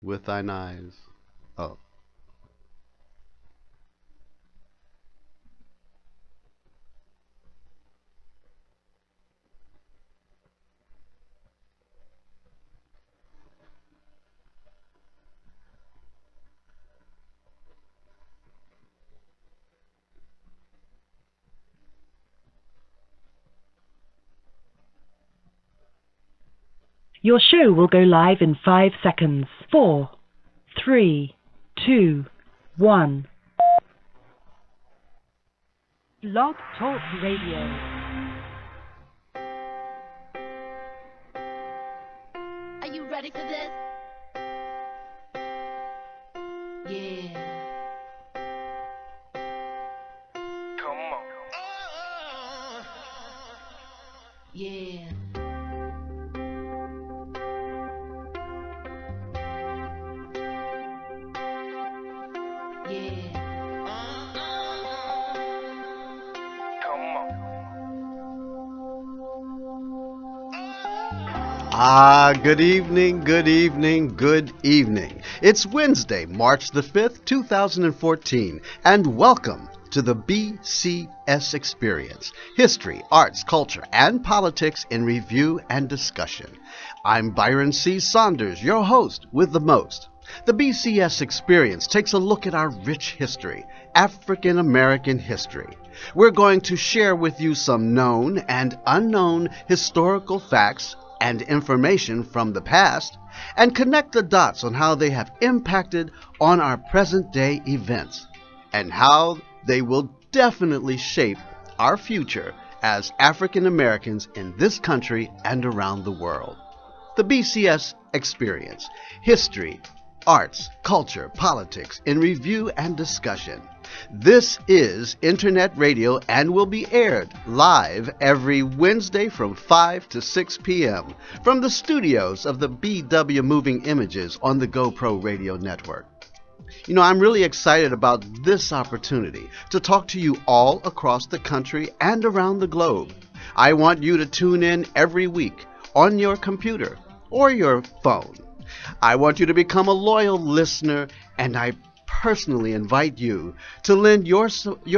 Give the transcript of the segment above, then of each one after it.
with thine eyes. Oh. Your show will go live in 5 seconds. 4, 3, 2, 1. Blog Talk Radio. Are you ready for this? Yeah. Come on. Yeah. Yeah. Come on. Good evening, good evening, good evening. It's Wednesday, March the 5th, 2014, and welcome to the BCS Experience, History, Arts, Culture, and Politics in Review and Discussion. I'm Byron C. Saunders, your host with the most. The BCS Experience takes a look at our rich history, African American history. We're going to share with you some known and unknown historical facts and information from the past, and connect the dots on how they have impacted on our present-day events, and how they will definitely shape our future as African Americans in this country and around the world. The BCS Experience, History, Arts, Culture, Politics in Review and Discussion. This is Internet radio and will be aired live every Wednesday from 5 to 6 p.m. from the studios of the BW Moving Images on the GoPro Radio Network. You know, I'm really excited about this opportunity to talk to you all across the country and around the globe. I want you to tune in every week on your computer or your phone. I want you to become a loyal listener, and I personally invite you to lend your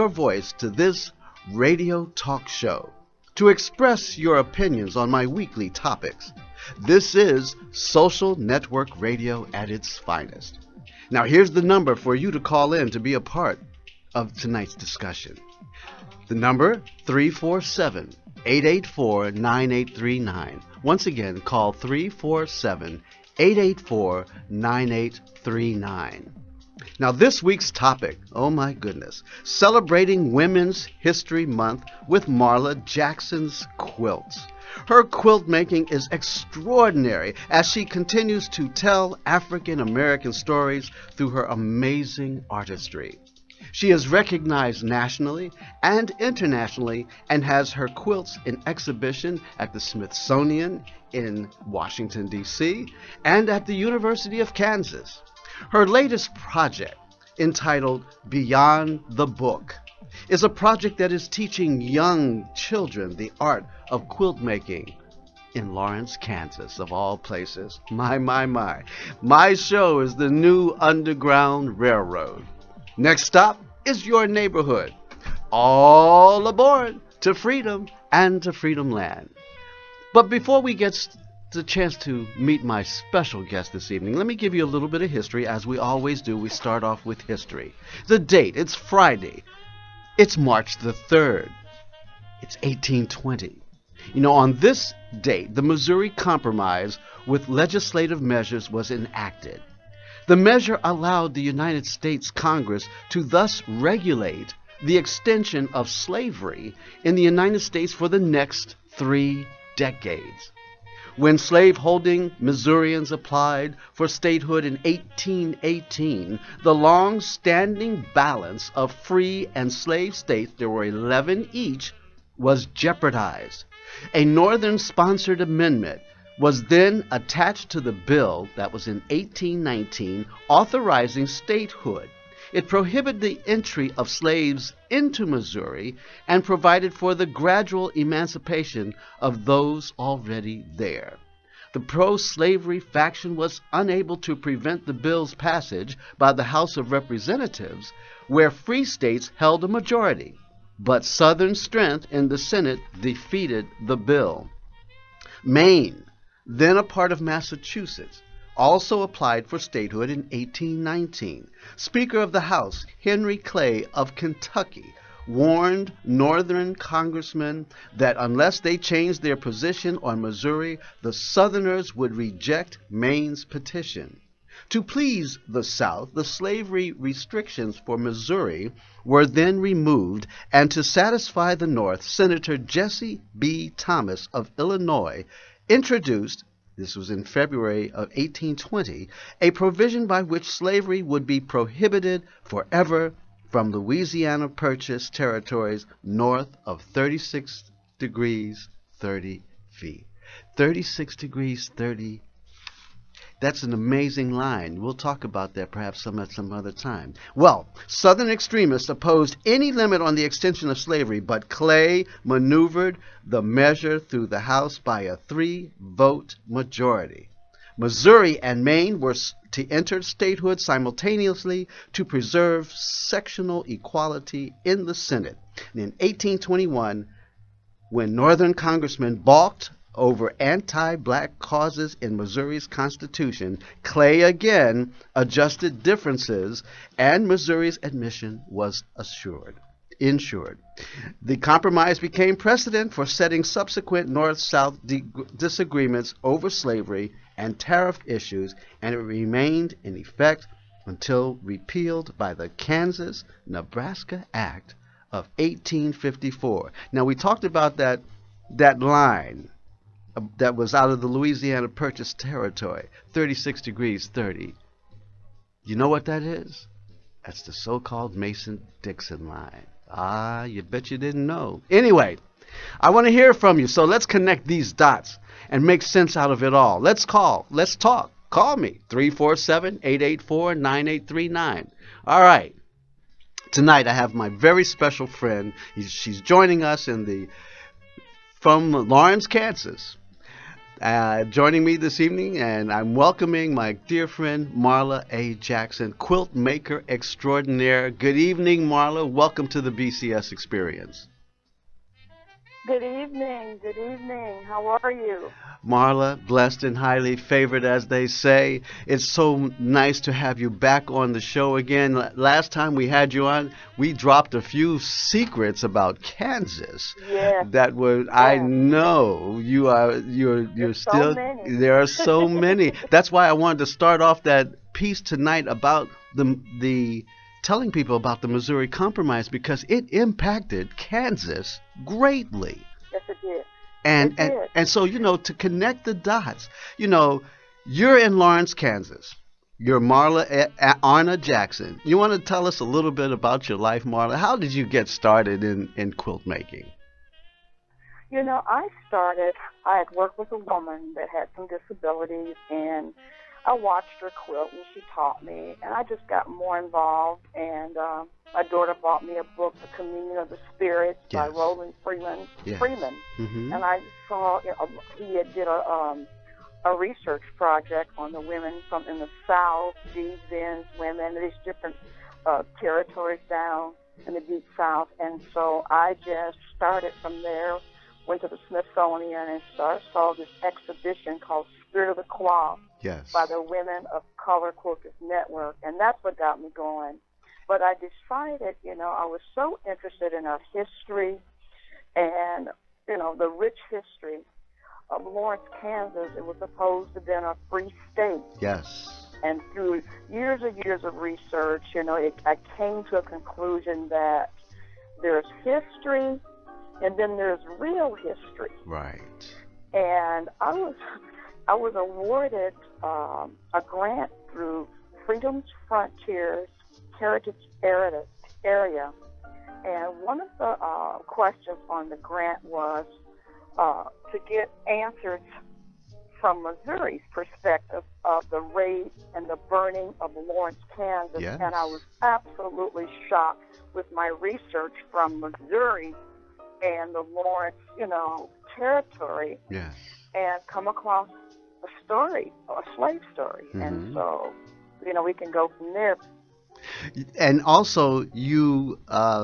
voice to this radio talk show, to express your opinions on my weekly topics. This is social network radio at its finest. Now here's the number for you to call in to be a part of tonight's discussion. The number, 347-884-9839. Once again, call 347-884-9839. Now this week's topic, oh my goodness, celebrating Women's History Month with Marla Jackson's quilts. Her quilt making is extraordinary as she continues to tell African American stories through her amazing artistry. She is recognized nationally and internationally and has her quilts in exhibition at the Smithsonian in Washington, D.C. and at the University of Kansas. Her latest project, entitled Beyond the Book, is a project that is teaching young children the art of quilt making in Lawrence, Kansas, of all places. My. My show is the new Underground Railroad. Next stop is your neighborhood. All aboard to freedom and to Freedom Land. But before we get the chance to meet my special guest this evening, let me give you a little bit of history. As we always do, we start off with history. The date, it's Friday. It's March the 3rd. It's 1820. You know, on this date, the Missouri Compromise with legislative measures was enacted. The measure allowed the United States Congress to thus regulate the extension of slavery in the United States for the next 3 decades. When slave-holding Missourians applied for statehood in 1818, the long-standing balance of free and slave states, there were 11 each, was jeopardized. A Northern-sponsored amendment was then attached to the bill that was in 1819 authorizing statehood. It prohibited the entry of slaves into Missouri and provided for the gradual emancipation of those already there. The pro-slavery faction was unable to prevent the bill's passage by the House of Representatives, where free states held a majority. But Southern strength in the Senate defeated the bill. Maine, then a part of Massachusetts, also applied for statehood in 1819. Speaker of the House, Henry Clay of Kentucky, warned Northern congressmen that unless they changed their position on Missouri, the Southerners would reject Maine's petition. To please the South, the slavery restrictions for Missouri were then removed, and to satisfy the North, Senator Jesse B. Thomas of Illinois introduced, this was in February of 1820, a provision by which slavery would be prohibited forever from Louisiana Purchase territories north of 36 degrees 30 feet. 36 degrees 30. That's an amazing line. We'll talk about that perhaps at some other time. Well, Southern extremists opposed any limit on the extension of slavery, but Clay maneuvered the measure through the House by a 3-vote majority. Missouri and Maine were to enter statehood simultaneously to preserve sectional equality in the Senate. And in 1821, when Northern congressmen balked over anti-black causes in Missouri's Constitution, Clay again adjusted differences, and Missouri's admission was ensured. The compromise became precedent for setting subsequent North-South disagreements over slavery and tariff issues, and it remained in effect until repealed by the Kansas-Nebraska Act of 1854. Now, we talked about that line that was out of the Louisiana Purchase territory, 36 degrees 30. You know what that is? That's the so-called Mason-Dixon line. Ah, you bet you didn't know. Anyway, I want to hear from you, so let's connect these dots and make sense out of it all. Let's talk. Call me, 347-884-9839. All right. Tonight I have my very special friend. She's joining us from Lawrence, Kansas. Joining me this evening, and I'm welcoming my dear friend Marla A. Jackson, quilt maker extraordinaire. Good evening, Marla. Welcome to the BCS Experience. Good evening. Good evening. How are you? Marla, blessed and highly favored, as they say. It's so nice to have you back on the show again. Last time we had you on, we dropped a few secrets about Kansas. Yes. That were, yes. I know you're still. So many. There are so many. That's why I wanted to start off that piece tonight about the telling people about the Missouri Compromise, because it impacted Kansas greatly. Yes, it did. And so, to connect the dots, you're in Lawrence, Kansas. You're Marla Anna Jackson. You want to tell us a little bit about your life, Marla? How did you get started in quilt making? I had worked with a woman that had some disabilities, and I watched her quilt, and she taught me, and I just got more involved, and my daughter bought me a book, The Communion of the Spirits, yes. by Roland Freeman. Mm-hmm. And I saw he did a research project on the women in the South, these women, these different territories down in the Deep South, and so I just started from there, went to the Smithsonian, and saw this exhibition called Spirit of the Cloth. Yes. By the Women of Color Quilters Network, and that's what got me going. But I decided, I was so interested in our history and, the rich history of Lawrence, Kansas. It was supposed to have been a free state. Yes. And through years and years of research, I came to a conclusion that there's history and then there's real history. Right. And I was awarded a grant through Freedom's Frontiers Heritage Area, and one of the questions on the grant was to get answers from Missouri's perspective of the raid and the burning of Lawrence, Kansas, yes. And I was absolutely shocked with my research from Missouri and the Lawrence, territory, yes. and come across story, a slave story. And so, we can go from there. And also, you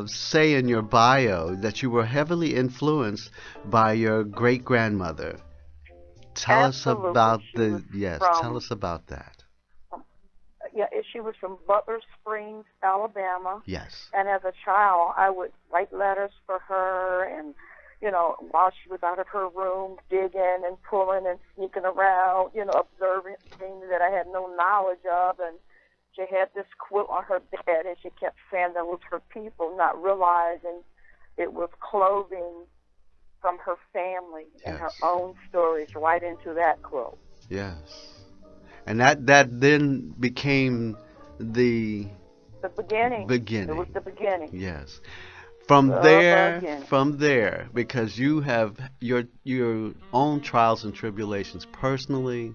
say in your bio that you were heavily influenced by your great grandmother. Tell Absolutely. us about From, tell us about that. She was from Butler Springs, Alabama. Yes. And as a child, I would write letters for her, and while she was out of her room, digging and pulling and sneaking around, observing things that I had no knowledge of. And she had this quilt on her bed, and she kept saying that was her people, not realizing it was clothing from her family and her own stories right into that quilt. Yes. And that then became the beginning. Beginning. It was the beginning. Yes. From there, because you have your own trials and tribulations personally,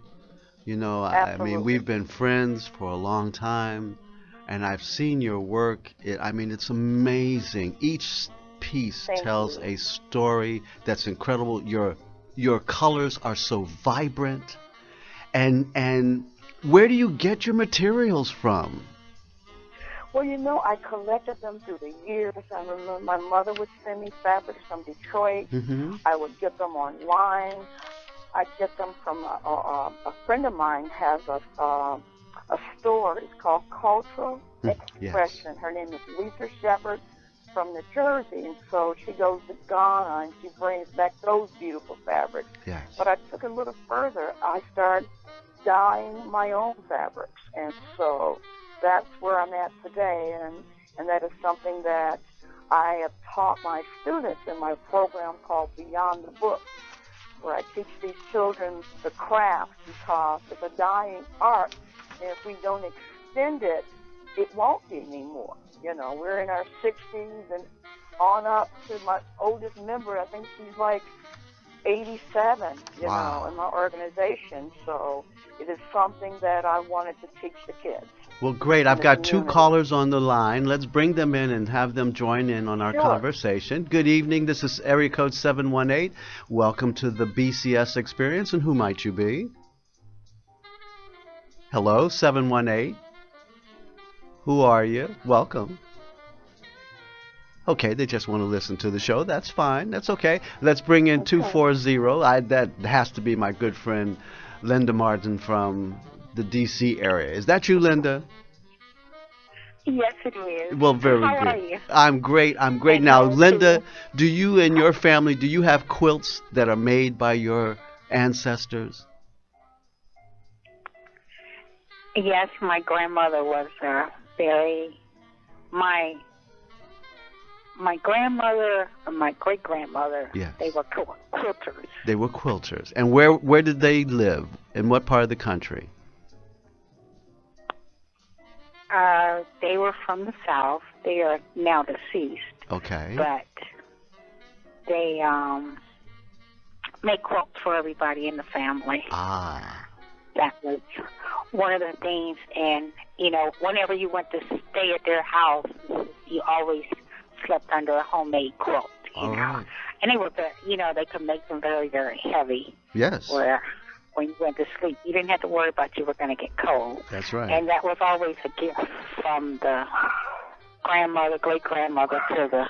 I mean, we've been friends for a long time, and I've seen your work. It's amazing. Each piece tells a story that's incredible. Your colors are so vibrant. And where do you get your materials from? Well, I collected them through the years. I remember my mother would send me fabrics from Detroit. I would get them online. I'd get them from a friend of mine has a store. It's called Cultural Expression. Her name is Lisa Shepard from New Jersey. And so she goes to Ghana and she brings back those beautiful fabrics. Yes. But I took it a little further. I started dyeing my own fabrics. And so that's where I'm at today, and that is something that I have taught my students in my program called Beyond the Book, where I teach these children the craft, because it's a dying art, and if we don't extend it, it won't be anymore. We're in our 60s and on up to my oldest member. I think she's like 87, Wow. in my organization. So it is something that I wanted to teach the kids. Well, great. I've got two callers on the line. Let's bring them in and have them join in on our conversation. Good evening. This is area code 718. Welcome to the BCS Experience. And who might you be? Hello, 718. Who are you? Welcome. Okay, they just want to listen to the show. That's fine. That's okay. Let's bring in 240. That has to be my good friend Linda Martin from the D.C. area. Is that you, Linda? Yes, it is. Well, very good. How are you? I'm great. Now, Linda, do you and your family, do you have quilts that are made by your ancestors? Yes, my grandmother was my grandmother and my great-grandmother, they were quilters. They were quilters. And where did they live? In what part of the country? They were from the South. They are now deceased. Okay. But they make quilts for everybody in the family. Ah. That was one of the things. And, whenever you went to stay at their house, you always slept under a homemade quilt. All right. And they were, they could make them very, very heavy. Yes. Where when you went to sleep, you didn't have to worry about you were going to get cold. That's right. And that was always a gift from the grandmother, great-grandmother to the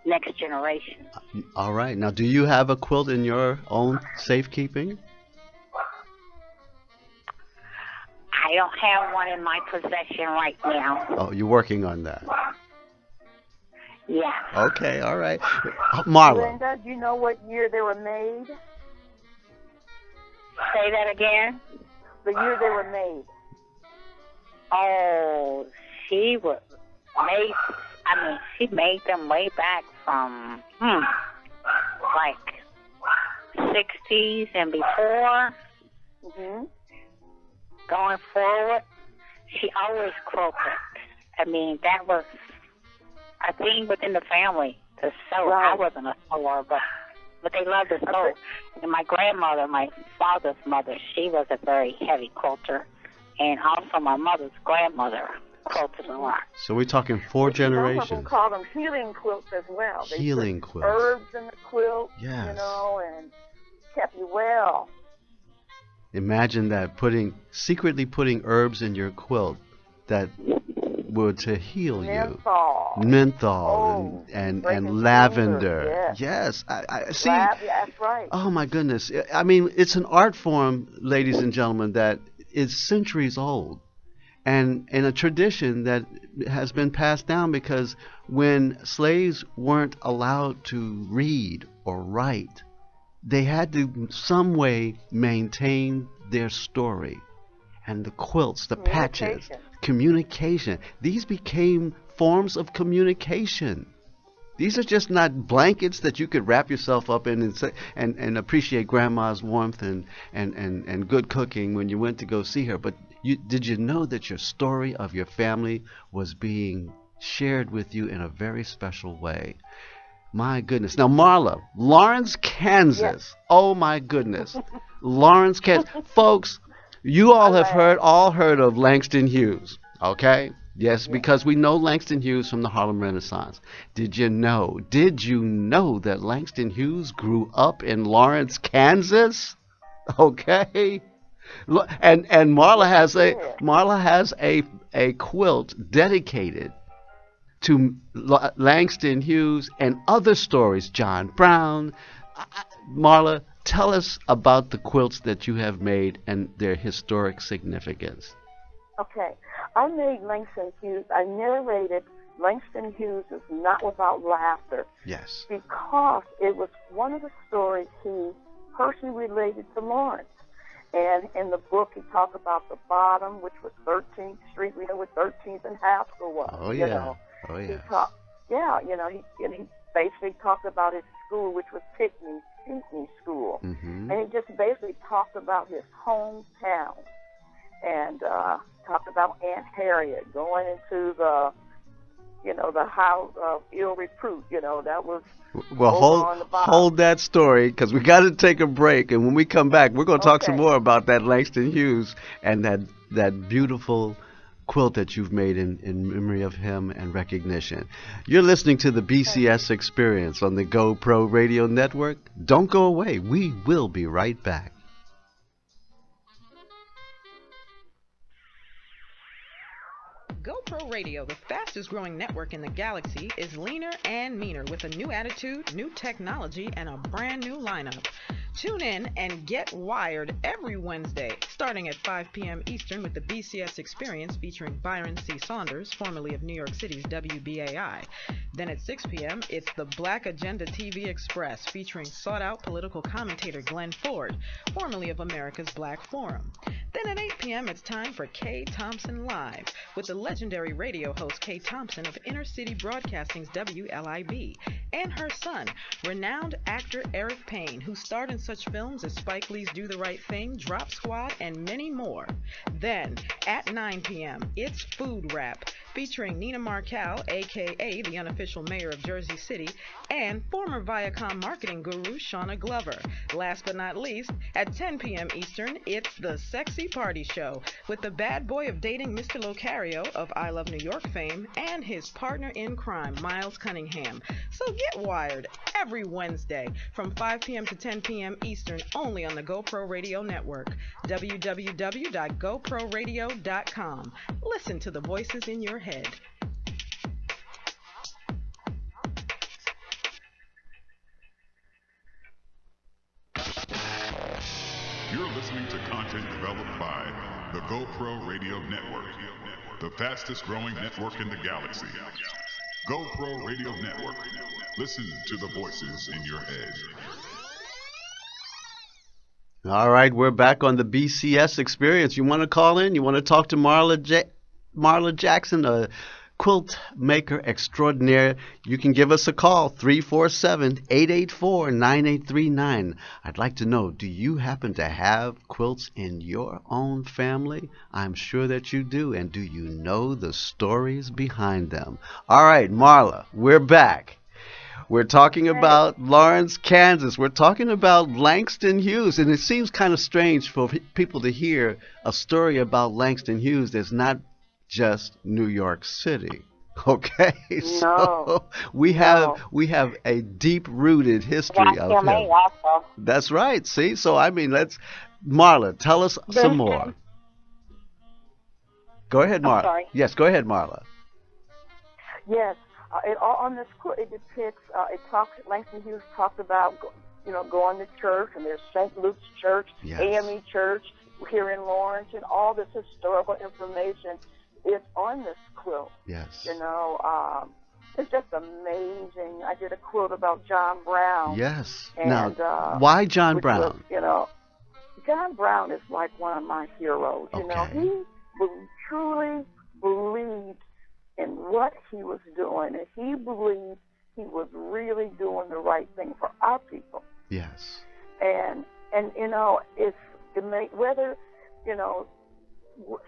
next generation. All right. Now, do you have a quilt in your own safekeeping? I don't have one in my possession right now. Oh, you're working on that. Yeah. Okay, all right. Marla. Linda, do you know what year they were made? Say that again? The year they were made. Oh, she made them way back from, like 60s and before. Mm-hmm. Going forward, she always quilted. That was a thing within the family to sew. Right. I wasn't a sewer, but they loved to sew. And my grandmother, my father's mother, she was a very heavy quilter. And also my mother's grandmother quilted a lot. So we're talking 4 generations. Some of them call them healing quilts as well. They healing put quilts. Herbs in the quilt, yes. And kept you well. Imagine that, secretly putting herbs in your quilt that were to heal you. Menthol and lavender. Yes, I see. That's right. Oh my goodness. I mean, it's an art form, ladies and gentlemen, that is centuries old, and a tradition that has been passed down, because when slaves weren't allowed to read or write, they had to some way maintain their story. And the quilts, the patches, communication. These became forms of communication. These are just not blankets that you could wrap yourself up in and appreciate grandma's warmth and good cooking when you went to go see her. But did you know that your story of your family was being shared with you in a very special way? My goodness. Now, Marla, Lawrence, Kansas. Yes. Oh, my goodness. Lawrence, Kansas. Folks, you all have heard of Langston Hughes, okay? Yes, because we know Langston Hughes from the Harlem Renaissance. Did you know that Langston Hughes grew up in Lawrence, Kansas? Okay? And Marla has a quilt dedicated to Langston Hughes and other stories, John Brown. Marla, tell us about the quilts that you have made and their historic significance. Okay. I made Langston Hughes. I narrated Langston Hughes is Not Without Laughter. Yes. Because it was one of the stories he personally related to Lawrence. And in the book, he talked about the bottom, which was 13th Street. We know what 13th and Haskell was. Oh, yeah. You know. Oh, yeah. He basically talked about his school, which was Pinckney School. Mm-hmm. And he just basically talked about his hometown and talked about Aunt Harriet going into the house of ill repute. That was hold that story, because we got to take a break. And when we come back, we're going to talk some more about that Langston Hughes and that beautiful quilt that you've made in memory of him and recognition. You're listening to the BCS Experience on the GoPro Radio Network. Don't go away. We will be right back. GoPro Radio, the fastest growing network in the galaxy, is leaner and meaner with a new attitude, new technology, and a brand new lineup. Tune in and get wired every Wednesday, starting at 5 p.m. Eastern with the BCS Experience featuring Byron C. Saunders, formerly of New York City's WBAI. Then at 6 p.m., it's the Black Agenda TV Express featuring sought-out political commentator Glenn Ford, formerly of America's Black Forum. Then at 8 p.m., it's time for Kay Thompson Live with the legendary radio host Kay Thompson of Inner City Broadcasting's WLIB and her son, renowned actor Eric Payne, who starred in such films as Spike Lee's Do the Right Thing, Drop Squad, and many more. Then, at 9 p.m., it's Food Rap, featuring Nina Markel, a.k.a. the unofficial mayor of Jersey City, and former Viacom marketing guru Shauna Glover. Last but not least, at 10 p.m. Eastern, it's The Sexy Party Show, with the bad boy of dating Mr. Locario of I Love New York fame and his partner in crime, Miles Cunningham. So get wired every Wednesday from 5 p.m. to 10 p.m. Eastern, only on the GoPro Radio Network, www.goproradio.com. Listen to the voices in your head. You're listening to content developed by the GoPro Radio Network, the fastest growing network in the galaxy. GoPro Radio Network. Listen to the voices in your head. All right, we're back on the BCS Experience. You want to call in? You want to talk to Marla Jackson, a quilt maker extraordinaire? You can give us a call, 347-884-9839. I'd like to know, do you happen to have quilts in your own family? I'm sure that you do. And do you know the stories behind them? All right, Marla, we're back. We're talking about Lawrence, Kansas. We're talking about Langston Hughes. And it seems kind of strange for people to hear a story about Langston Hughes that's not just New York City. Okay, so we have a deep-rooted history of him. Also. That's right. See, so I mean, Marla, tell us some more. Go ahead, Marla. Sorry. Yes, go ahead, Marla. Yes, on this quilt it depicts. Langston Hughes talked about, going to church, and there's St. Luke's Church, Yes. AME Church here in Lawrence, and all this historical information is on this quilt. Yes. It's just amazing. I did a quilt about John Brown. Yes. And, now, why John Brown? John Brown is like one of my heroes. Okay. He truly believed in what he was doing, and he believed he was really doing the right thing for our people. Yes. And whether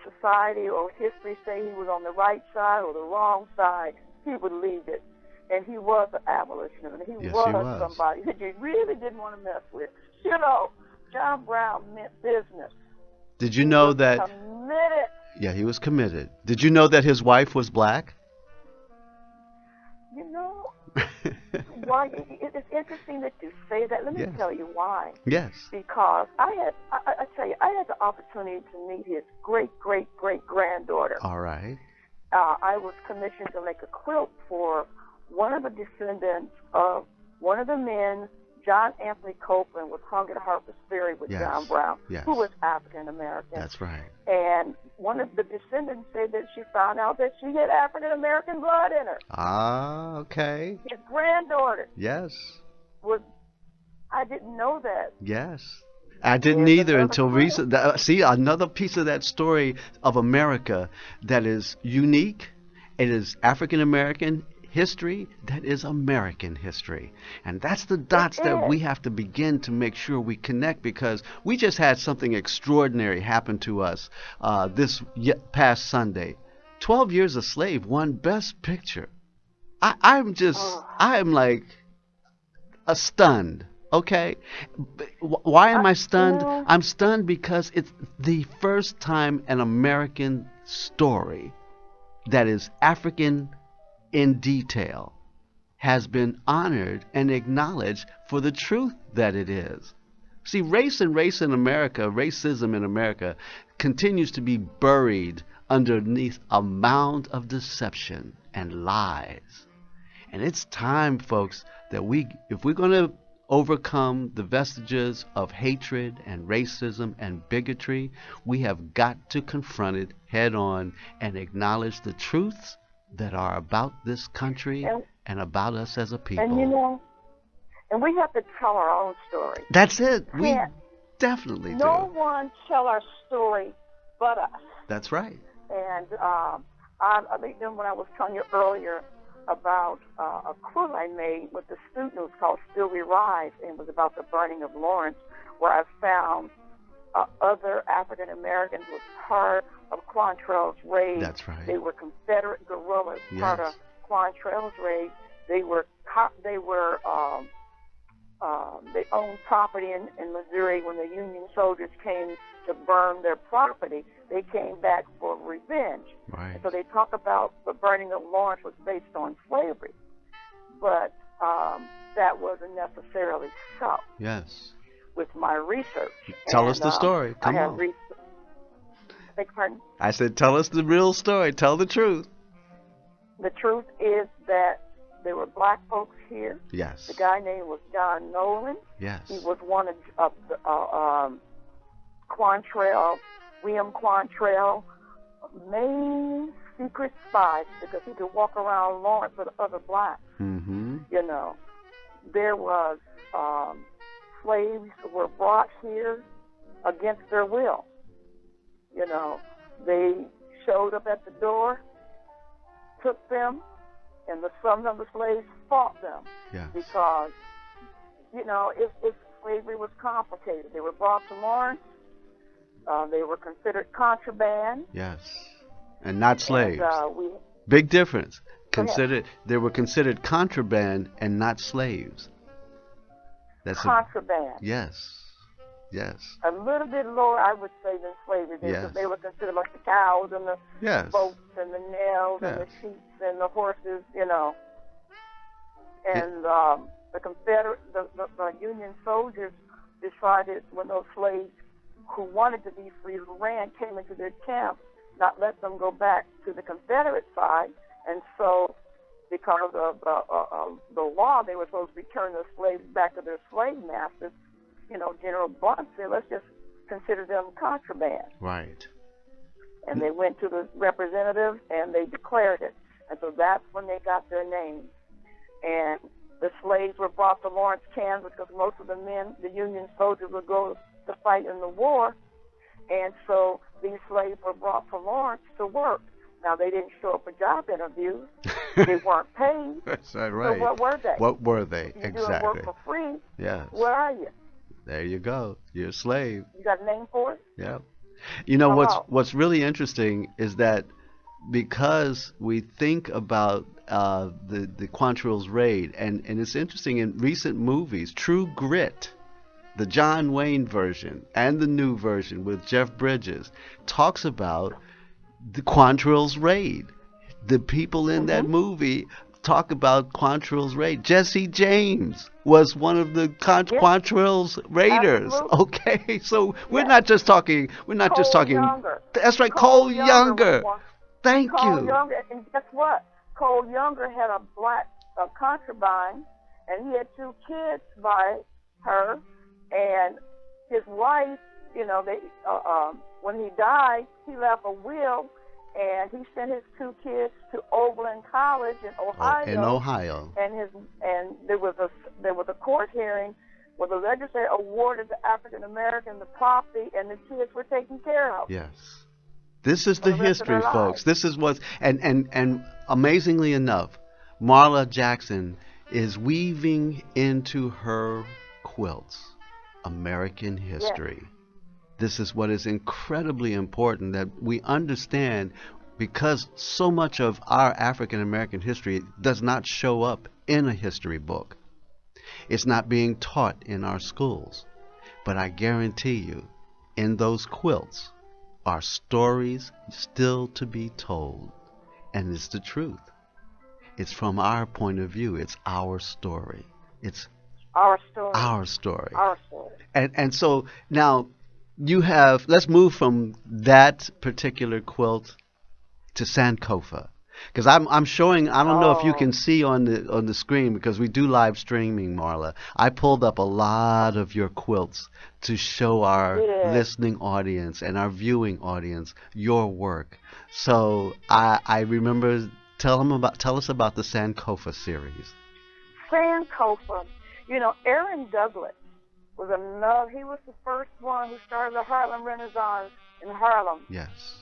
society or history say he was on the right side or the wrong side, he believed it. And he was an abolitionist. He was somebody that you really didn't want to mess with. John Brown meant business. Did you know that? Committed. Yeah, he was committed. Did you know that his wife was black? Why? It's interesting that you say that. Let me tell you why. Yes. Because I had the opportunity to meet his great-great-great-granddaughter. All right. I was commissioned to make a quilt for one of the descendants of one of the men. John Anthony Copeland was hung at Harper's Ferry with John Brown, who was African American. That's right. And one of the descendants said that she found out that she had African American blood in her. Ah, okay. His granddaughter. Yes. I didn't know that. Yes. I didn't either until recent. See, another piece of that story of America that is unique. It is African American history that is American history. And that's the dots that we have to begin to make sure we connect, because we just had something extraordinary happen to us this past Sunday. 12 Years a Slave won Best Picture. I'm like stunned. Okay. Why am I stunned? I'm stunned because it's the first time an American story that is African in detail has been honored and acknowledged for the truth that it is. See, racism in America continues to be buried underneath a mound of deception and lies. And it's time, folks, that if we're going to overcome the vestiges of hatred and racism and bigotry, we have got to confront it head on and acknowledge the truths that are about this country and about us as a people. And we have to tell our own story. That's it. We definitely do. No one tell our story but us. That's right. And I think when I was telling you earlier about a quilt I made with the student, it was called Still We Rise, and it was about the burning of Lawrence, where I found other African Americans who were part of Quantrell's raid. That's right. They were Confederate guerrillas, part of Quantrell's raid. They owned property in Missouri. When the Union soldiers came to burn their property, they came back for revenge. Right. And so they talk about the burning of Lawrence was based on slavery, but that wasn't necessarily so. Yes. With my research. Tell us the story. Come on. Beg your pardon? I said, tell us the real story. Tell the truth. The truth is that there were black folks here. Yes. The guy named was John Nolan. Yes. He was one of the William Quantrell main secret spies, because he could walk around Lawrence with other blacks. Mm-hmm. There was slaves who were brought here against their will. They showed up at the door, took them, and some of the slaves fought them. Yes. Because, if slavery was complicated. They were brought to Lawrence. They were considered contraband. Yes. And not slaves. And, big difference. They were considered contraband and not slaves. That's contraband. Yes. Yes. A little bit lower, I would say, than slavery. Yes. They were considered like the cows and the yes. boats and the nails and the sheep and the horses, and the Union soldiers decided when those slaves who wanted to be free, who ran, came into their camp, not let them go back to the Confederate side. And so, because of the law, they were supposed to return the slaves back to their slave masters. General Blunt said, let's just consider them contraband. Right. And they went to the representative and they declared it. And so that's when they got their name. And the slaves were brought to Lawrence, Kansas, because most of the men, the Union soldiers, would go to fight in the war. And so these slaves were brought to Lawrence to work. Now, they didn't show up for job interviews. They weren't paid. That's right. So what were they? What were they? You're Exactly. doing work for free. Yes. Where are you? There you go. You're a slave. You got a name for it? Yeah. Hello. What's really interesting is that because we think about the Quantrill's raid, and it's interesting in recent movies, True Grit, the John Wayne version and the new version with Jeff Bridges, talks about the Quantrill's raid. The people in that movie talk about Quantrill's raid. Jesse James was one of the Quantrill's raiders. Absolutely. Okay, so we're not just talking. We're not just talking. Younger. That's right, Cole Younger. Thank Cole you. Younger, and guess what? Cole Younger had a black concubine, and he had 2 kids by her, and his wife. When he died, he left a will, and he sent his 2 kids to Oberlin College in Ohio. In Ohio. And there was a court hearing where the legislature awarded the African American the property, and the kids were taken care of. Yes. This is the For the rest of history, their folks. lives. This is what's and amazingly enough, Marla Jackson is weaving into her quilts American history. Yes. This is what is incredibly important that we understand, because so much of our African American history does not show up in a history book. It's not being taught in our schools. But I guarantee you, in those quilts are stories still to be told. And it's the truth. It's from our point of view. It's our story. It's Our story. our story. Our story. And so now you have, let's move from that particular quilt to Sankofa, because I'm showing, I don't know if you can see on the screen, because we do live streaming, Marla. I pulled up a lot of your quilts to show our listening audience and our viewing audience your work. So I remember, tell us about the Sankofa series. Sankofa, Aaron Douglas was he was the first one who started the Harlem Renaissance in Harlem. Yes.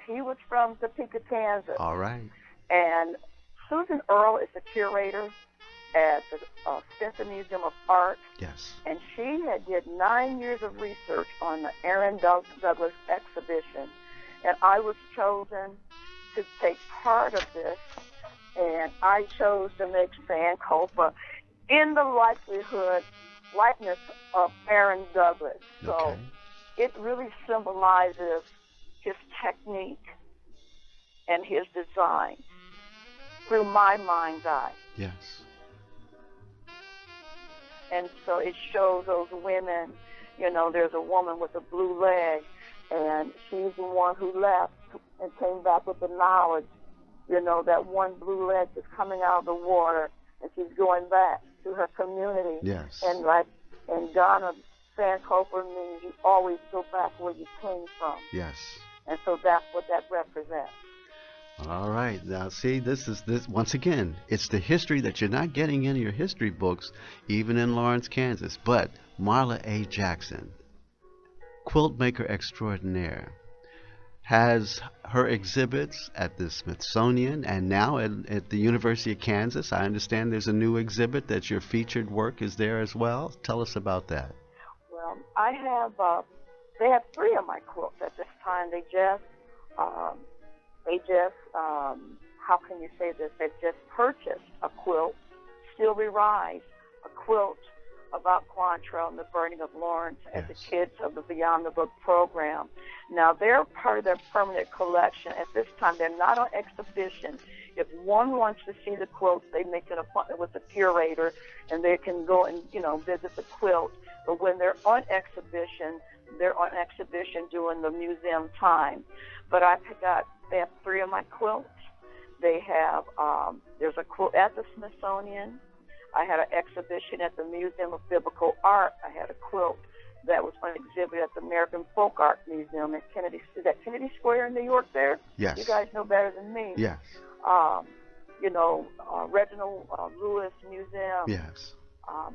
He was from Topeka, Kansas. All right. And Susan Earle is the curator at the Spencer Museum of Art. Yes. And she did 9 years of research on the Aaron Douglas exhibition. And I was chosen to take part of this. And I chose to make Sankofa in the likeness of Aaron Douglas. So it really symbolizes his technique and his design through my mind's eye. Yes. And so it shows those women, there's a woman with a blue leg, and she's the one who left and came back with the knowledge, that one blue leg is coming out of the water, and she's going back to her community. Yes. And in Ghana, Sankofa means you always go back where you came from. Yes. And so that's what that represents. All right. Now, see, this once again, it's the history that you're not getting in your history books, even in Lawrence, Kansas. But Marla A. Jackson, quilt maker extraordinaire, has her exhibits at the Smithsonian and now at the University of Kansas. I understand there's a new exhibit that your featured work is there as well. Tell us about that. Well, I have, they have 3 of my quilts at this time. They just, how can you say this? They've just purchased a quilt, Silvery Rise, a quilt about Quantrill and the burning of Lawrence as the kids of the Beyond the Book program. Now, they're part of their permanent collection. At this time, they're not on exhibition. If one wants to see the quilts, they make an appointment with the curator, and they can go and, visit the quilt. But when they're on exhibition, they're on exhibition during the museum time. But they have 3 of my quilts. They have, there's a quilt at the Smithsonian. I had an exhibition at the Museum of Biblical Art. I had a quilt that was on exhibit at the American Folk Art Museum at Kennedy. Is that Kennedy Square in New York there? Yes. You guys know better than me. Yes. Reginald Lewis Museum. Yes. I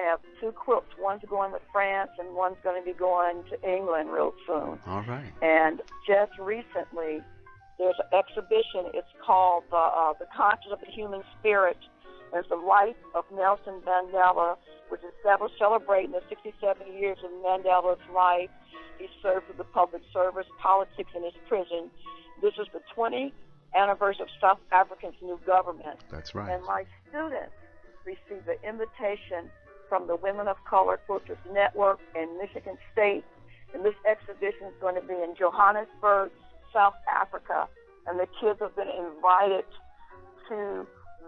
have 2 quilts. One's going to France, and one's going to be going to England real soon. All right. And just recently, there's an exhibition. It's called The Conscience of the Human Spirit. It's the life of Nelson Mandela, which is celebrating the 67 years of Mandela's life. He served with the public service, politics in his prison. This is the 20th anniversary of South Africa's new government. That's right. And my students received an invitation from the Women of Color Quilters Network in Michigan State. And this exhibition is going to be in Johannesburg, South Africa. And the kids have been invited to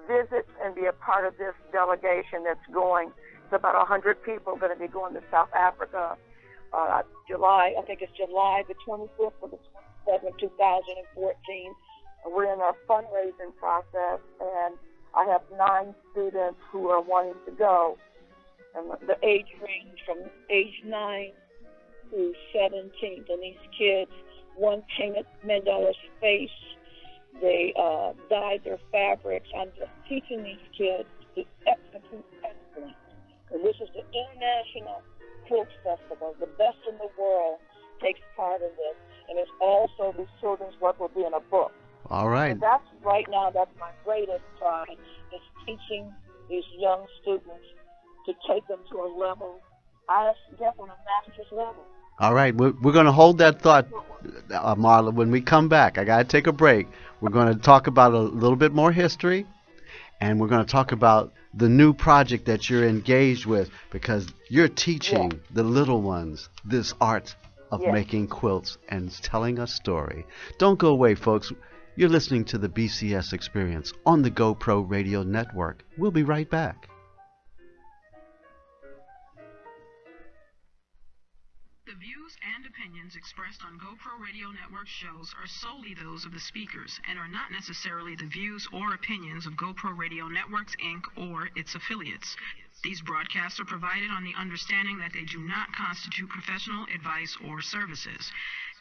visit and be a part of this delegation that's going. It's about 100 people going to be going to South Africa July the 25th or the 27th, 2014. And we're in our fundraising process, and I have 9 students who are wanting to go. And the age range from age 9 to 17. And these kids, one painted Mandela's face. They dyed their fabrics. I'm just teaching these kids to execute excellence. And this is the International Quilt Festival. The best in the world takes part in this. And it's also the children's work will be in a book. All right. And that's right now, that's my greatest pride, is teaching these young students to take them to a level, I guess on a master's level. All right, we're going to hold that thought, Marla. When we come back, I got to take a break. We're going to talk about a little bit more history, and we're going to talk about the new project that you're engaged with, because you're teaching the little ones this art of making quilts and telling a story. Don't go away, folks. You're listening to the BCS Experience on the GoPro Radio Network. We'll be right back. The views and opinions expressed on GoPro Radio Network shows are solely those of the speakers and are not necessarily the views or opinions of GoPro Radio Networks, Inc. or its affiliates. These broadcasts are provided on the understanding that they do not constitute professional advice or services.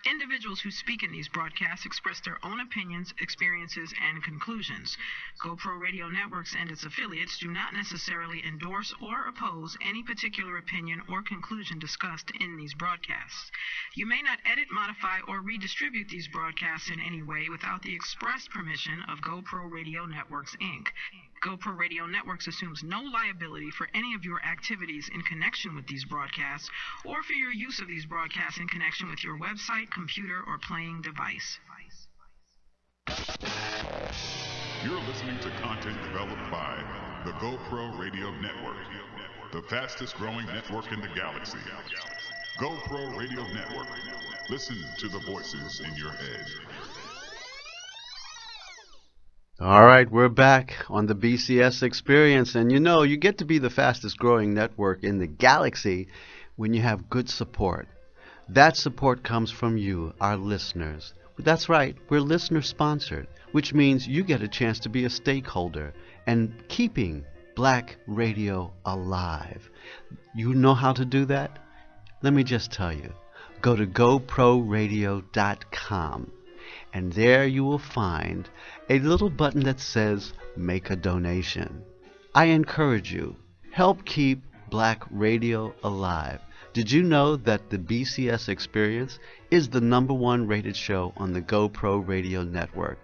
Individuals who speak in these broadcasts express their own opinions, experiences, and conclusions. GoPro Radio Networks and its affiliates do not necessarily endorse or oppose any particular opinion or conclusion discussed in these broadcasts. You may not edit, modify, or redistribute these broadcasts in any way without the express permission of GoPro Radio Networks, Inc. GoPro Radio Networks assumes no liability for any of your activities in connection with these broadcasts or for your use of these broadcasts in connection with your website, computer, or playing device. You're listening to content developed by the GoPro Radio Network, the fastest growing network in the galaxy. GoPro Radio Network. Listen to the voices in your head. All right, we're back on the BCS Experience, and you get to be the fastest growing network in the galaxy when you have good support. That support comes from you, our listeners. That's right, we're listener sponsored, which means you get a chance to be a stakeholder and keeping black radio alive. You know how to do that? Let me just tell you. Go to goproradio.com. And there you will find a little button that says Make a Donation. I encourage you, help keep black radio alive. Did you know that the BCS Experience is the #1 rated show on the GoPro Radio Network?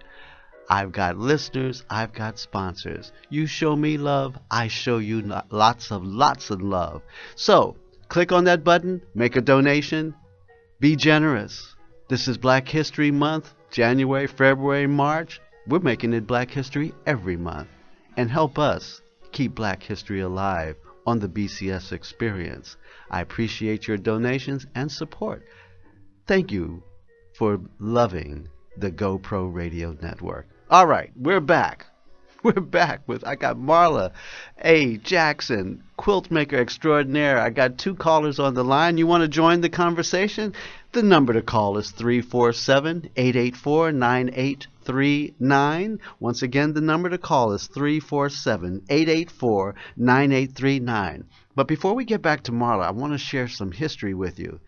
I've got listeners, I've got sponsors. You show me love, I show you lots of love. So, click on that button, make a donation, be generous. This is Black History Month. January, February, March, we're making it Black History every month. And help us keep Black history alive on the BCS Experience. I appreciate your donations and support. Thank you for loving the GoPro Radio Network. All right, we're back. We're back with, I got Marla A. Jackson, quilt maker extraordinaire. I got 2 callers on the line. You want to join the conversation? The number to call is 347-884-9839. Once again, the number to call is 347-884-9839. But before we get back to Marla, I want to share some history with you,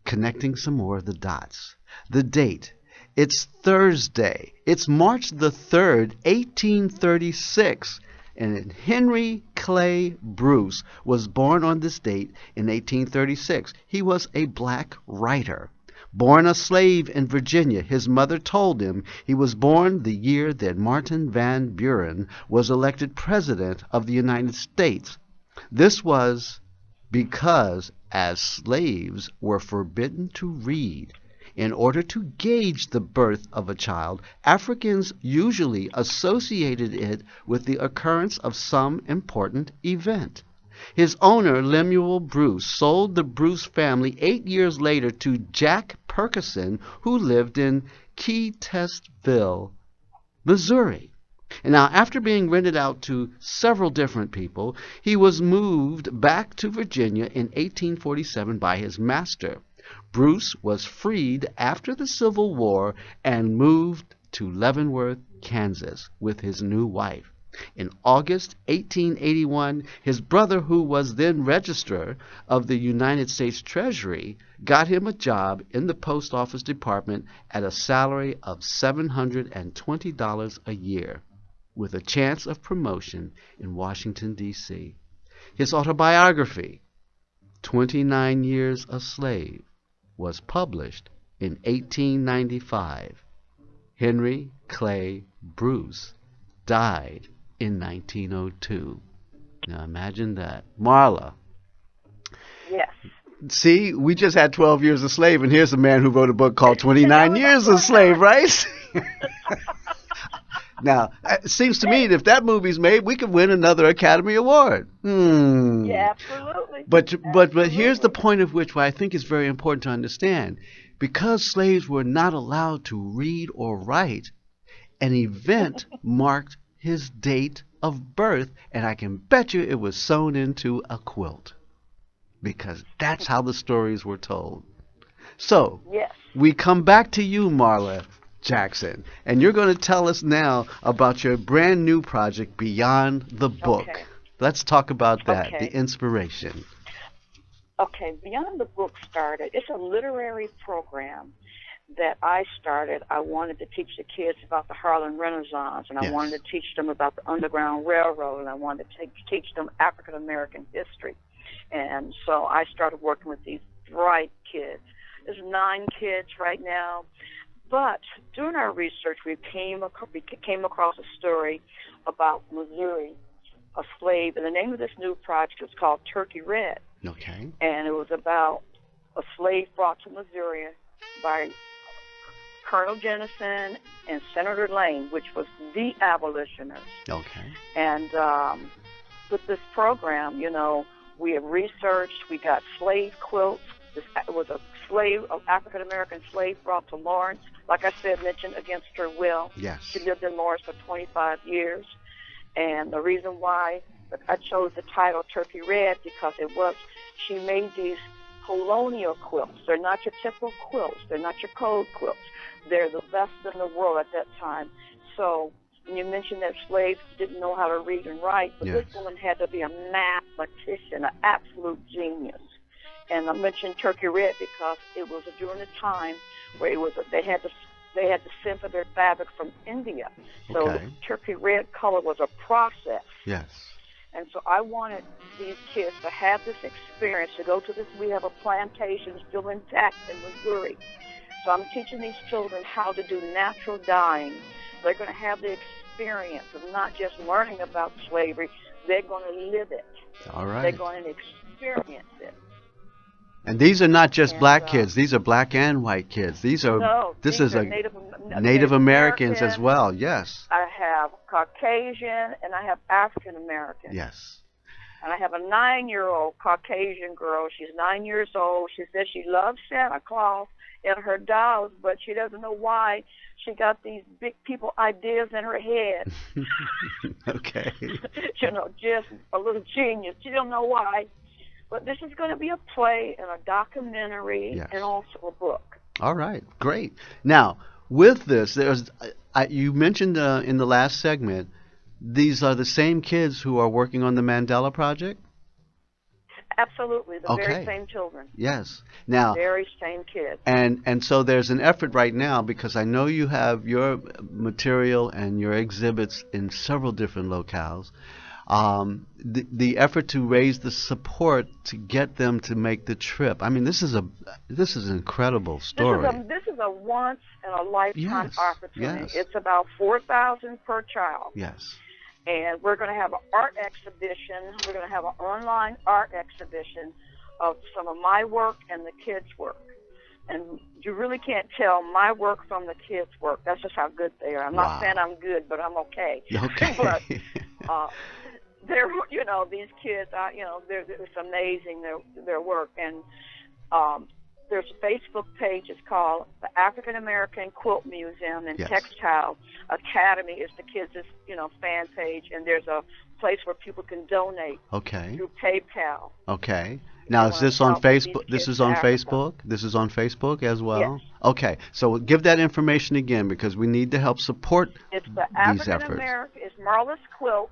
connecting some more of the dots. The date. It's Thursday. It's March the 3rd, 1836. And Henry Clay Bruce was born on this date in 1836. He was a black writer. Born a slave in Virginia, his mother told him he was born the year that Martin Van Buren was elected President of the United States. This was because, as slaves were forbidden to read, in order to gauge the birth of a child, Africans usually associated it with the occurrence of some important event. His owner, Lemuel Bruce, sold the Bruce family 8 years later to Jack Perkison, who lived in Keytestville, Missouri. And now, after being rented out to several different people, he was moved back to Virginia in 1847 by his master. Bruce was freed after the Civil War and moved to Leavenworth, Kansas, with his new wife. In August 1881, his brother, who was then Registrar of the United States Treasury, got him a job in the Post Office Department at a salary of $720 a year, with a chance of promotion in Washington, D.C. His autobiography, 29 Years a Slave, was published in 1895. Henry Clay Bruce died in 1902. Now imagine that. Marla. Yes. See, we just had 12 Years a Slave, and here's a man who wrote a book called 29 Years a Slave, right? Now, it seems to me that if that movie's made, we could win another Academy Award. Yeah, absolutely. But here's the point of which I think is very important to understand. Because slaves were not allowed to read or write, an event marked his date of birth, and I can bet you it was sewn into a quilt, because that's how the stories were told. So, yes, we come back to you, Marla Jackson, and you're going to tell us now about your brand new project, Beyond the Book. Okay. Let's talk about that, Okay. the inspiration. Okay, Beyond the Book started. It's a literary program that I started. I wanted to teach the kids about the Harlem Renaissance, and I Yes. wanted to teach them about the Underground Railroad, and I wanted to teach them African American history. And so I started working with these bright kids. There's 9 kids right now. But during our research, we came across a story about Missouri, a slave, and the name of this new project was called Turkey Red. Okay. And it was about a slave brought to Missouri by Colonel Jennison and Senator Lane, which was the abolitionists. Okay. And with this program, we have researched. We got slave quilts. It was a African-American slave brought to Lawrence, like I said, mentioned against her will. Yes. She lived in Lawrence for 25 years. And the reason why I chose the title Turkey Red, because she made these colonial quilts. They're not your typical quilts. They're not your code quilts. They're the best in the world at that time. So, and you mentioned that slaves didn't know how to read and write, but Yes. this woman had to be a mathematician, an absolute genius. And I mentioned Turkey Red because it was during a time where they had to send for their fabric from India. So Okay. the Turkey Red color was a process. Yes. And so I wanted these kids to have this experience, to go to this. We have a plantation still intact in Missouri. So I'm teaching these children how to do natural dyeing. They're going to have the experience of not just learning about slavery. They're going to live it. All right. They're going to experience it. And these are not just And, black kids. These are black and white kids. This is these are Native Americans as well. Yes. I have Caucasian and I have African American. Yes. And I have a 9-year-old Caucasian girl. She's 9 years old. She says she loves Santa Claus and her dolls, but she doesn't know why she got these big people ideas in her head. Okay. Just a little genius. She don't know why. But this is going to be a play and a documentary Yes. and also a book. All right, great. Now, with this, you mentioned in the last segment, these are the same kids who are working on the Mandela Project? Absolutely, the Okay. very same children. Yes. Now, Very same kids. and so there's an effort right now, because I know you have your material and your exhibits in several different locales. The effort to raise the support to get them to make the trip. I mean, this is an incredible story. This is a once in a lifetime Yes, opportunity. yes. It's about $4,000 per child. Yes. And we're going to have an art exhibition. We're going to have an online art exhibition of some of my work and the kids' work. And you really can't tell my work from the kids' work. That's just how good they are. I'm Wow. not saying I'm good, but I'm okay. Okay. But they're, these kids, it's amazing their work. And there's a Facebook page. It's called the African American Quilt Museum and Yes. Textile Academy. Is the kids' fan page, and there's a place where people can donate Okay. through PayPal. Okay. Now, You is wanna this on help these Facebook? This kids is on in Africa. Facebook? This is on Facebook as well? Yes. Okay. So give that information again, because we need to help support It's the these African efforts. American. It's Marla's Quilt,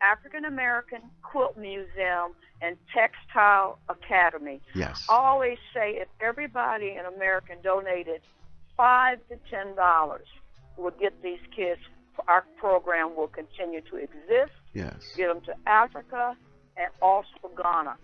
African American Quilt Museum, and Textile Academy. Yes. I always say if everybody in America donated $5 to $10, we'll get these kids. Our program will continue to exist. Yes. Get them to Africa and also Ghana.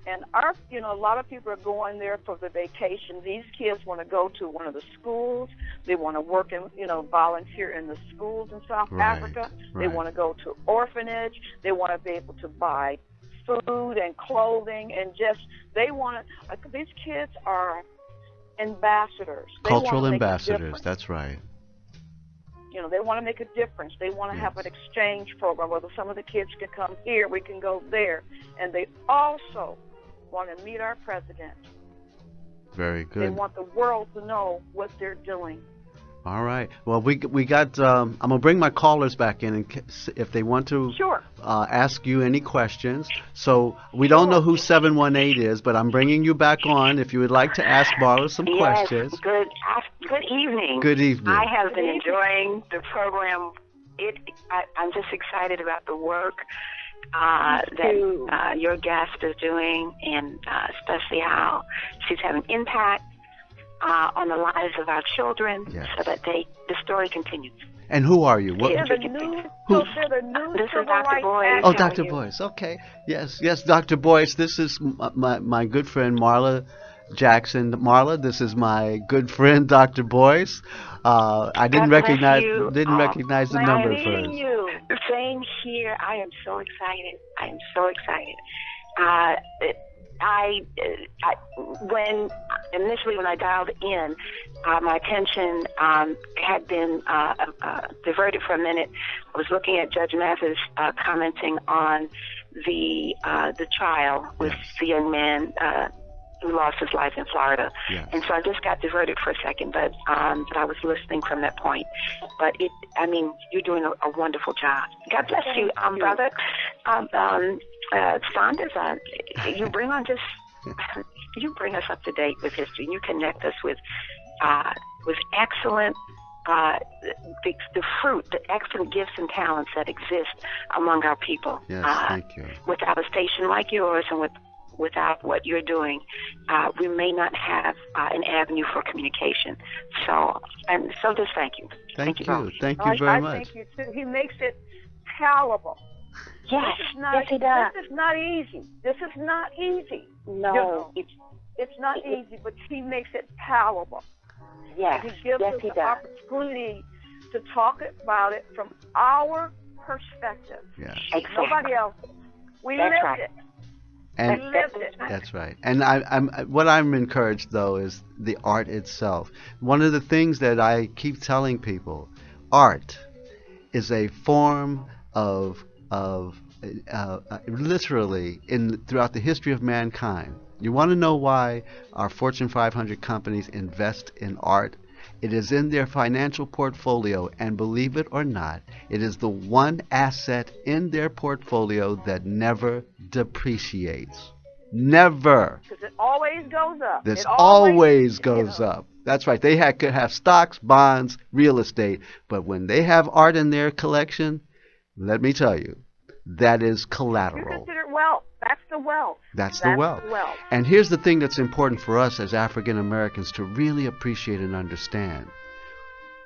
And a lot of people are going there for the vacation. These kids want to go to one of the schools. They want to work and, volunteer in the schools in South Right, Africa. They right. want to go to orphanage. They want to be able to buy food and clothing, and they want to. These kids are ambassadors. They Cultural wanna make a ambassadors. difference. That's right. They want to make a difference. They want to have an exchange program where some of the kids can come here, we can go there. And they also want to meet our president. Very They good. want the world to know what they're doing. All right. Well, we got. I'm gonna bring my callers back in, if they want to Sure. ask you any questions. So we don't know who 718 is, but I'm bringing you back on if you would like to ask Marla some questions. Good evening. Good evening. I have been enjoying the program. I'm just excited about the work that your guest is doing, and especially how she's having impact on the lives of our children, Yes. so that the story continues. And who are you? They're the new, Who? they're the new This is civil Dr. rights Boyce. Oh, activists. Dr. Boyce. Okay. Yes, Dr. Boyce. This is my good friend Marla Jackson. Marla, this is my good friend Dr. Boyce. I didn't God bless recognize you. recognize the number Nice first. meeting you. Same here. I am so excited. When initially when I dialed in, my attention had been diverted for a minute. I was looking at Judge Mathis commenting on the trial with the young man who lost his life in Florida. Yes. And so I just got diverted for a second, but I was listening from that point. But you're doing a wonderful job. God bless you, brother. Saunders, you bring us up to date with history. You connect us with excellent the fruit, the excellent gifts and talents that exist among our people. Yes, thank you. Without a station like yours and without what you're doing, we may not have an avenue for communication. So just thank you. Thank you. both. Thank you very I much. thank you too. He makes it palatable. Yes, This he does. is not easy. This is not easy. No. It's not easy, but he makes it palatable. Yes, He gives us he the does. opportunity to talk about it from our perspective. Yes. Exactly. Nobody else. We That's lived right. it. And We lived it. that's right. And what I'm encouraged though is the art itself. One of the things that I keep telling people, art is a form of literally throughout the history of mankind. You want to know why our Fortune 500 companies invest in art? It is in their financial portfolio, and believe it or not, it is the one asset in their portfolio that never depreciates. Never. Because it always goes up. This It always goes up. That's right. They could have stocks, bonds, real estate, but when they have art in their collection, let me tell you, that is You collateral. consider it wealth. That's the wealth. That's the wealth. wealth. And here's the thing that's important for us as African Americans to really appreciate and understand.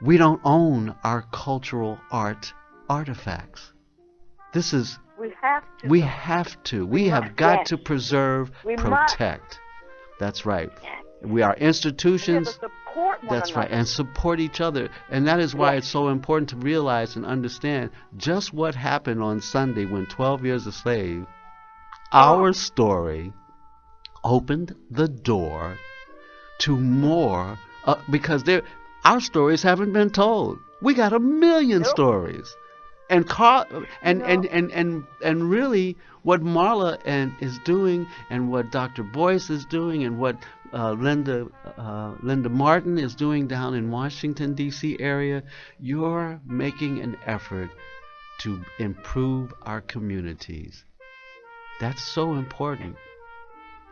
We don't own our cultural art artifacts. This is, We have to. we have to. We have got Yes. to preserve, We must. protect. That's right. We are We have to institutions. support one That's right, another. and support each other. And that is why Yes. it's so important to realize and understand just what happened on Sunday when 12 Years a Slave, our story, opened the door to more, because our stories haven't been told. We got a million Nope. stories. And and really what Marla is doing, and what Dr. Boyce is doing, and what Linda Martin is doing down in Washington D.C. area, you're making an effort to improve our communities. That's so important.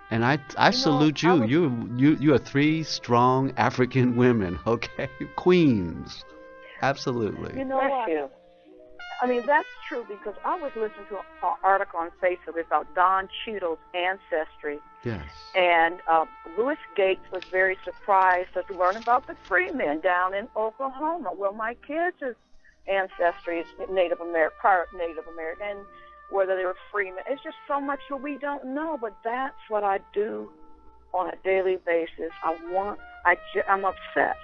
And I salute you. You are three strong African women, okay? Queens. Absolutely. You know what? I mean, that's true, because I was listening to an article on Facebook about Don Cheadle's ancestry. Yes. And Louis Gates was very surprised to learn about the freemen down in Oklahoma. Well, my kids' ancestry is Native American, part Native American, whether they were freemen. It's just so much that we don't know, but that's what I do on a daily basis. I'm obsessed.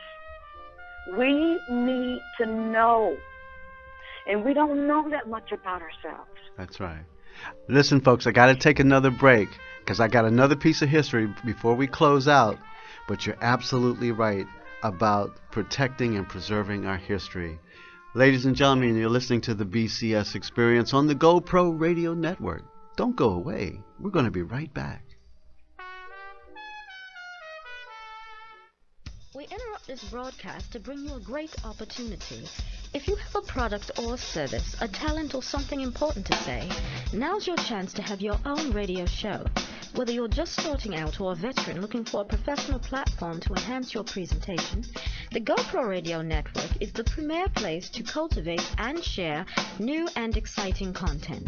We need to know. And we don't know that much about ourselves. That's right. Listen, folks, I got to take another break because I got another piece of history before we close out. But you're absolutely right about protecting and preserving our history. Ladies and gentlemen, you're listening to the BCS Experience on the GoPro Radio Network. Don't go away. We're going to be right back. We interrupt this broadcast to bring you a great opportunity. If you have a product or service, a talent or something important to say, now's your chance to have your own radio show. Whether you're just starting out or a veteran looking for a professional platform to enhance your presentation, the GoPro Radio Network is the premier place to cultivate and share new and exciting content.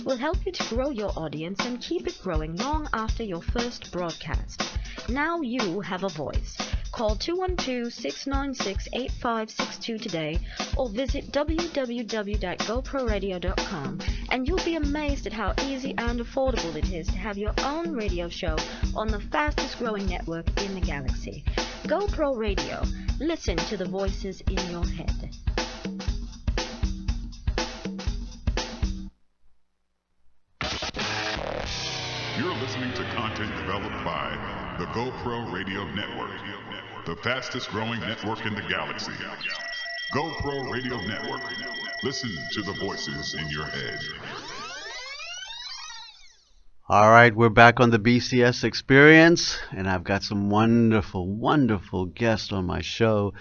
We'll help you to grow your audience and keep it growing long after your first broadcast. Now you have a voice. Call 212-696-8562 today or visit www.goproradio.com and you'll be amazed at how easy and affordable it is to have your own radio show on the fastest growing network in the galaxy. GoPro Radio. Listen to the voices in your head. You're listening to content developed by the GoPro Radio Network, the fastest growing network in the galaxy. GoPro Radio Network. Listen to the voices in your head. All right, we're back on the BCS Experience, and I've got some wonderful, wonderful guests on my show.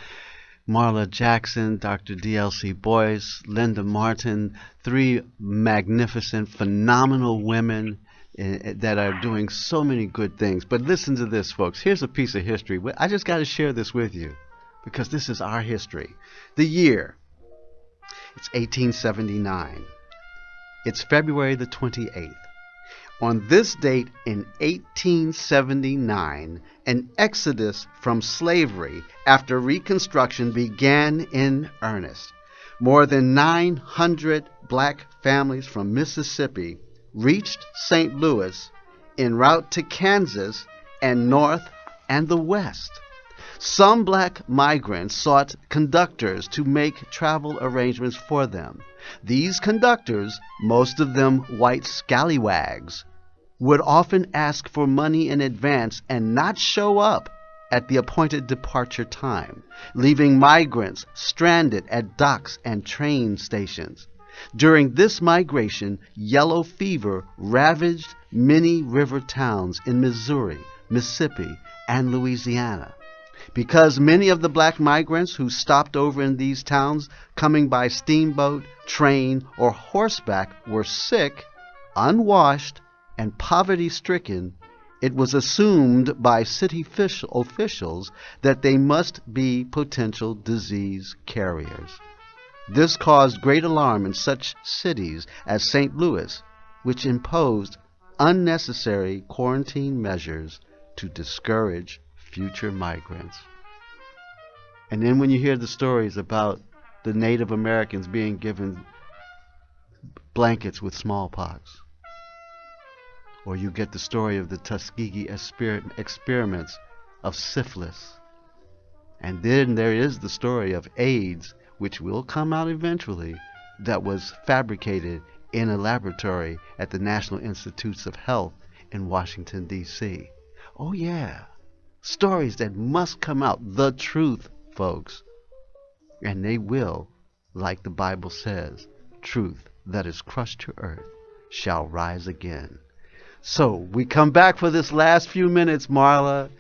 Marla Jackson, Dr. DLC Boyce, Linda Martin, three magnificent, phenomenal women that are doing so many good things. But listen to this, folks. Here's a piece of history. I just got to share this with you because this is our history. The year, it's 1879. It's February the 28th. On this date in 1879, an exodus from slavery after Reconstruction began in earnest. More than 900 black families from Mississippi reached St. Louis en route to Kansas and North and the West. Some black migrants sought conductors to make travel arrangements for them. These conductors, most of them white scallywags, would often ask for money in advance and not show up at the appointed departure time, leaving migrants stranded at docks and train stations. During this migration, yellow fever ravaged many river towns in Missouri, Mississippi, and Louisiana. Because many of the black migrants who stopped over in these towns coming by steamboat, train, or horseback were sick, unwashed, and poverty-stricken, it was assumed by city officials that they must be potential disease carriers. This caused great alarm in such cities as St. Louis, which imposed unnecessary quarantine measures to discourage future migrants. And then when you hear the stories about the Native Americans being given blankets with smallpox, or you get the story of the Tuskegee experiments of syphilis, and then there is the story of AIDS, which will come out eventually, that was fabricated in a laboratory at the National Institutes of Health in Washington, D.C. Oh yeah, stories that must come out, the truth, folks. And they will, like the Bible says, truth that is crushed to earth shall rise again. So we come back for this last few minutes, Marla.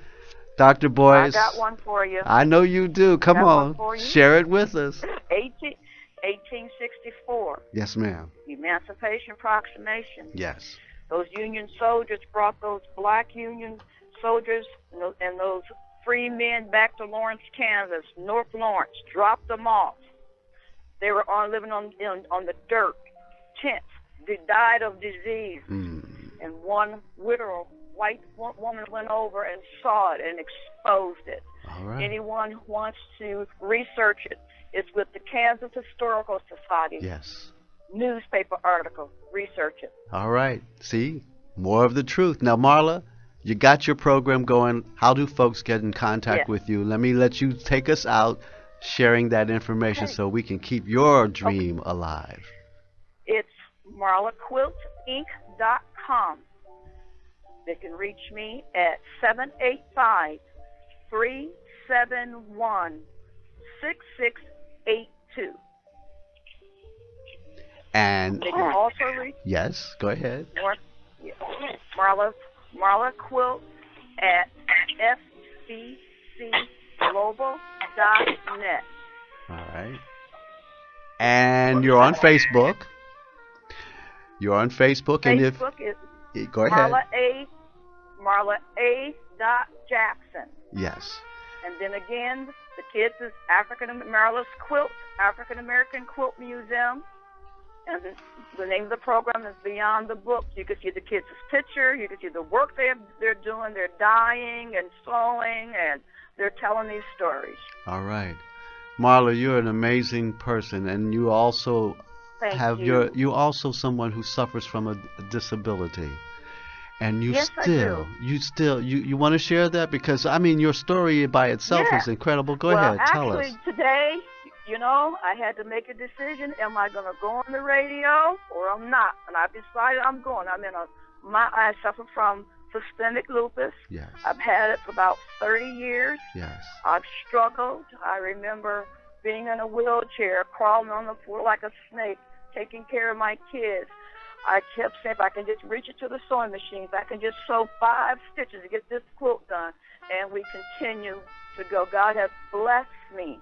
Dr. Boyce. I got one for you. I know you do. Come on. Share it with us. 1864. Yes, ma'am. Emancipation Proclamation. Yes. Those Union soldiers brought those black Union soldiers and those free men back to Lawrence, Kansas, North Lawrence, dropped them off. They were living on the dirt, tents. They died of disease. And one widow, white woman, went over and saw it and exposed it. All right. Anyone who wants to research it, it's with the Kansas Historical Society. Yes. Newspaper article. Research it. All right. See? More of the truth. Now, Marla, you got your program going. How do folks get in contact with you? Let you take us out sharing that information so we can keep your dream alive. It's MarlaQuiltInc.com. They can reach me at 785-371-6682. And they can also reach go ahead. Marla Quilt at fbcglobal.net. All right. And you're on Facebook. You're on Facebook, and Facebook is go ahead. Marla A. Jackson. Yes. And then again, the kids is Marla's Quilt, African American Quilt Museum. And the name of the program is Beyond the Book. You can see the kids' picture. You can see the work they're doing. They're dyeing and sewing, and they're telling these stories. All right. Marla, you're an amazing person, and you also you're also someone who suffers from a disability. And you you want to share that? Because I mean, your story by itself is incredible. Go ahead, tell us. Actually, today, I had to make a decision. Am I going to go on the radio or I'm not? And I decided I'm going. I suffer from systemic lupus. Yes. I've had it for about 30 years. Yes. I've struggled. I remember being in a wheelchair, crawling on the floor like a snake, taking care of my kids. I kept saying, if I can just reach it to the sewing machine, if I can just sew 5 stitches to get this quilt done. And we continue to go. God has blessed me.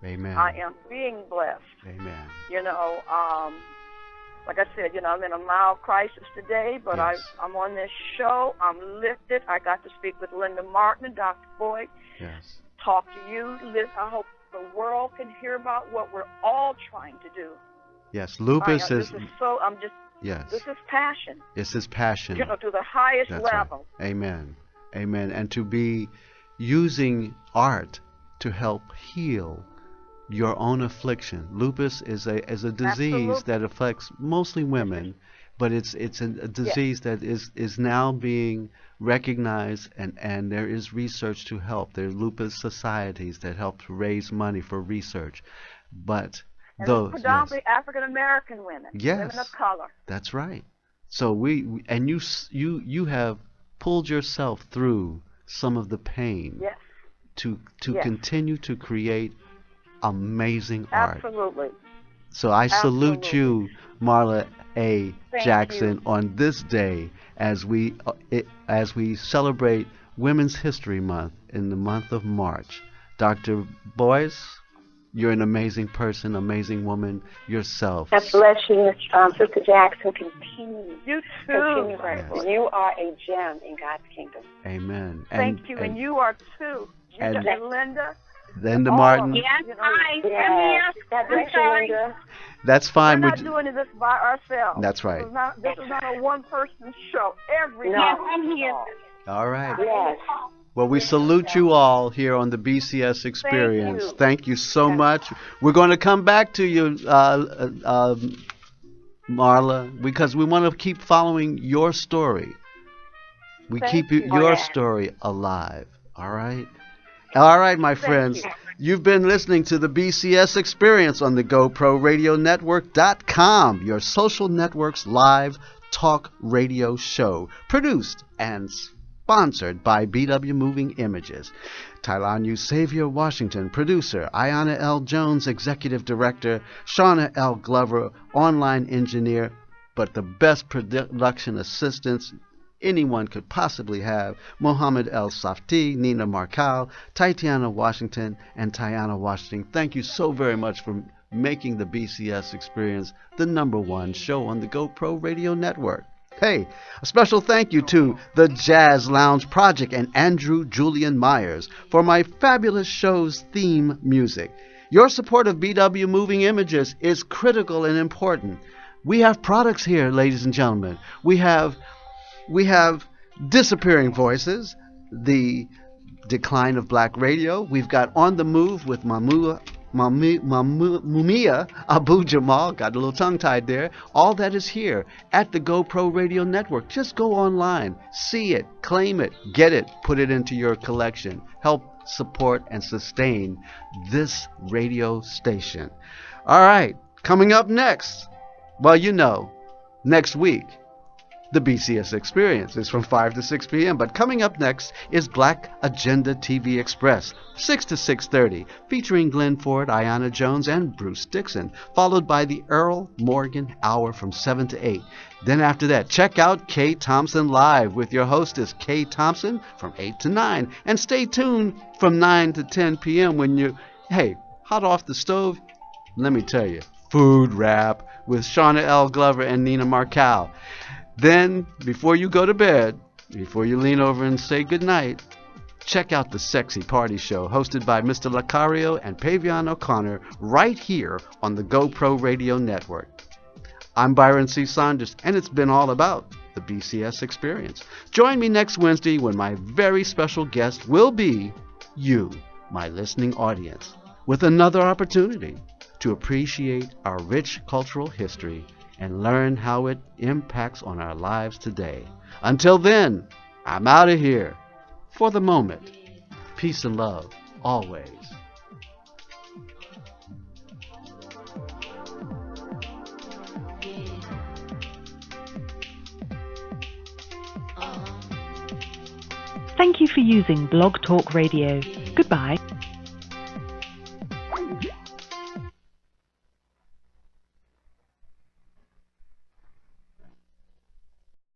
Amen. I am being blessed. Amen. Like I said, I'm in a mild crisis today, but I'm on this show. I'm lifted. I got to speak with Linda Martin and Dr. Boyd. Yes. Talk to you. I hope the world can hear about what we're all trying to do. Yes, lupus is. Yes. This is passion. This is passion. To the highest level. Right. Amen. Amen. And to be using art to help heal your own affliction. Lupus is a disease that affects mostly women, but it's a disease that is now being recognized, and there is research to help. There are lupus societies that help to raise money for research, but those predominantly African American women, women of color. That's right. So you have pulled yourself through some of the pain to continue to create amazing art. Absolutely. So I salute Absolutely. you, Marla A. Thank Jackson, you. on this day as we celebrate Women's History Month in the month of March. Dr. Boyce, you're an amazing person, amazing woman yourself. God bless you, Sister Jackson. Continue. You Continue. too. Yes. You are a gem in God's kingdom. Amen. Thank you, and you are too. You and- and Linda. Linda all Martin. of us, Yes, you know, Yes. God bless you, Linda. That's We're fine. not doing this by ourselves. That's right. This is not a one-person show. Everybody. No. I'm here. All right. Yes. Well, we salute you all here on the BCS Experience. you. Thank you so much. We're going to come back to you, Marla, because we want to keep following your story. We Thank keep you. your Yeah. story alive. All right? All right, my friends. you. You've been listening to the BCS Experience on the GoProRadioNetwork.com, your social network's live talk radio show, produced and sponsored by BW Moving Images. Tylanu Xavier Washington, producer. Ayanna L. Jones, executive director. Shauna L. Glover, online engineer. But the best production assistants anyone could possibly have. Mohammed El Safti, Nina Markal, Tatiana Washington, and Tiana Washington. Thank you so very much for making the BCS Experience the #1 show on the GoPro Radio Network. Hey, a special thank you to the Jazz Lounge Project and Andrew Julian Myers for my fabulous show's theme music. Your support of BW Moving Images is critical and important. We have products here, ladies and gentlemen. We have Disappearing Voices, the decline of black radio. We've got On the Move with Mumia Abu Jamal. Got a little tongue-tied there. All that is here at the GoPro Radio Network. Just go online, see it, claim it, get it, put it into your collection. Help support and sustain this radio station. All right, coming up next, well, you know, next week, the BCS Experience is from 5 to 6 p.m. But coming up next is Black Agenda TV Express, 6 to 6:30, featuring Glenn Ford, Ayanna Jones, and Bruce Dixon, followed by the Earl Morgan Hour from 7 to 8. Then after that, check out Kay Thompson Live with your hostess, Kay Thompson, from 8 to 9. And stay tuned from 9 to 10 p.m. when you, hot off the stove, let me tell you, food rap with Shauna L. Glover and Nina Markal. Then, before you go to bed, before you lean over and say goodnight, check out the Sexy Party Show hosted by Mr. Lacario and Pavion O'Connor right here on the GoPro Radio Network. I'm Byron C. Saunders, and it's been all about the BCS Experience. Join me next Wednesday when my very special guest will be you, my listening audience, with another opportunity to appreciate our rich cultural history and learn how it impacts on our lives today. Until then, I'm out of here. For the moment, peace and love, always. Thank you for using Blog Talk Radio. Goodbye.